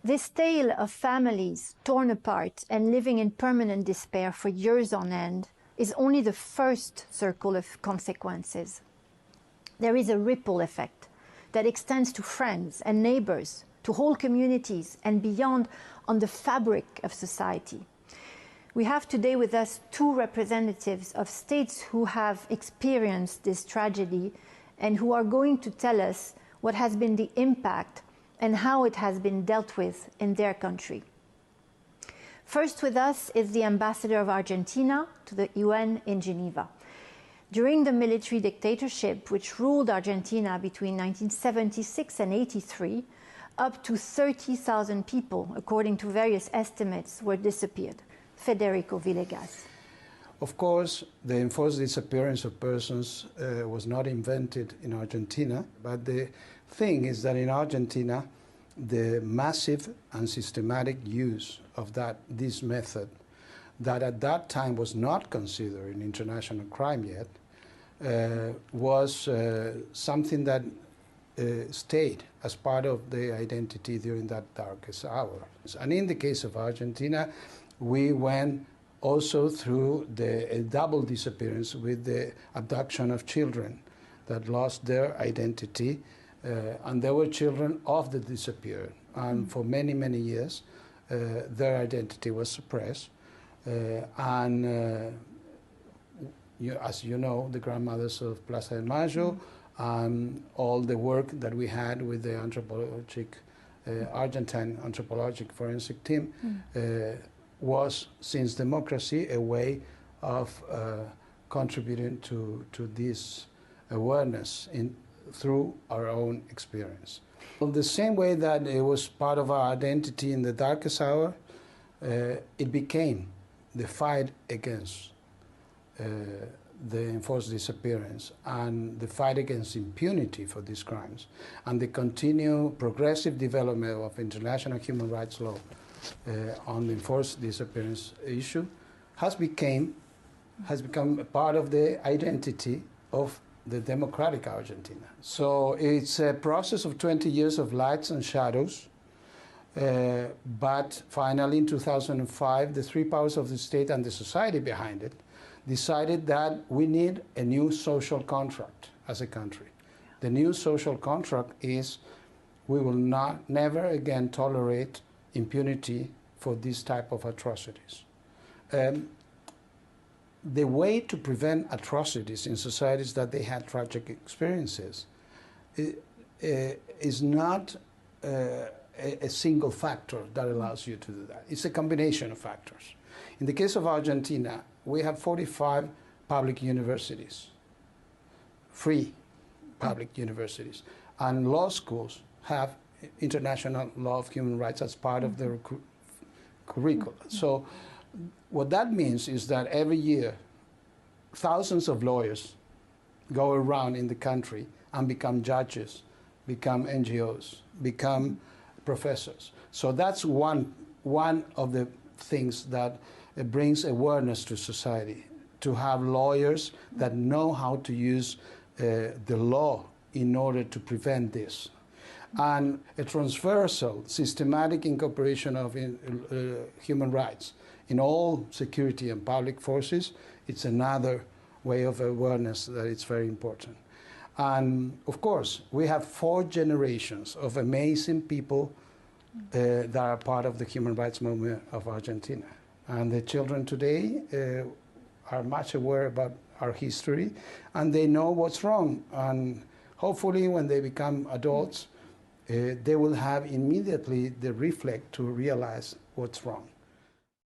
This tale of families torn apart and living in permanent despair for years on end is only the first circle of consequences. There is a ripple effect that extends to friends and neighbors, to whole communities and beyond on the fabric of society. We have today with us two representatives of states who have experienced this tragedy and who are going to tell us what has been the impact and how it has been dealt with in their country. First with us is the ambassador of Argentina to the UN in Geneva. During the military dictatorship which ruled Argentina between 1976 and 83, up to 30,000 people, according to various estimates, were disappeared. Federico, Villegas. Of course, the enforced disappearance of persons was not invented in Argentina, but the thing is that in Argentina, the massive and systematic use of this method, that at that time was not considered an international crime yet, was something that stayed as part of the identity during that darkest hour. And in the case of Argentina, we went also through the double disappearance with the abduction of children that lost their identity, and there were children of the disappeared. And for many, many years, their identity was suppressed. As you know, the grandmothers of Plaza de Mayo, all the work that we had with the Argentine anthropologic forensic team was, since democracy, a way of contributing to this awareness through our own experience. In the same way that it was part of our identity in the darkest hour, it became the fight against the enforced disappearance and the fight against impunity for these crimes and the continued progressive development of international human rights law on the enforced disappearance issue has become a part of the identity of the democratic Argentina. So it's a process of 20 years of lights and shadows, but finally in 2005, the three powers of the state and the society behind it decided that we need a new social contract as a country. The new social contract is we will never again tolerate impunity for this type of atrocities. The way to prevent atrocities in societies that they had tragic experiences is not a single factor that allows you to do that. It's a combination of factors. In the case of Argentina, we have 45 public universities, free public universities, and law schools have international law of human rights as part of their curriculum. So what that means is that every year, thousands of lawyers go around in the country and become judges, become NGOs, become professors. So that's one of the things that brings awareness to society, to have lawyers that know how to use the law in order to prevent this. And a transversal, systematic incorporation of human rights in all security and public forces, it's another way of awareness that it's very important. And of course, we have 4 generations of amazing people that are part of the human rights movement of Argentina. And the children today are much aware about our history, and they know what's wrong. And hopefully when they become adults, they will have immediately the reflex to realize what's wrong.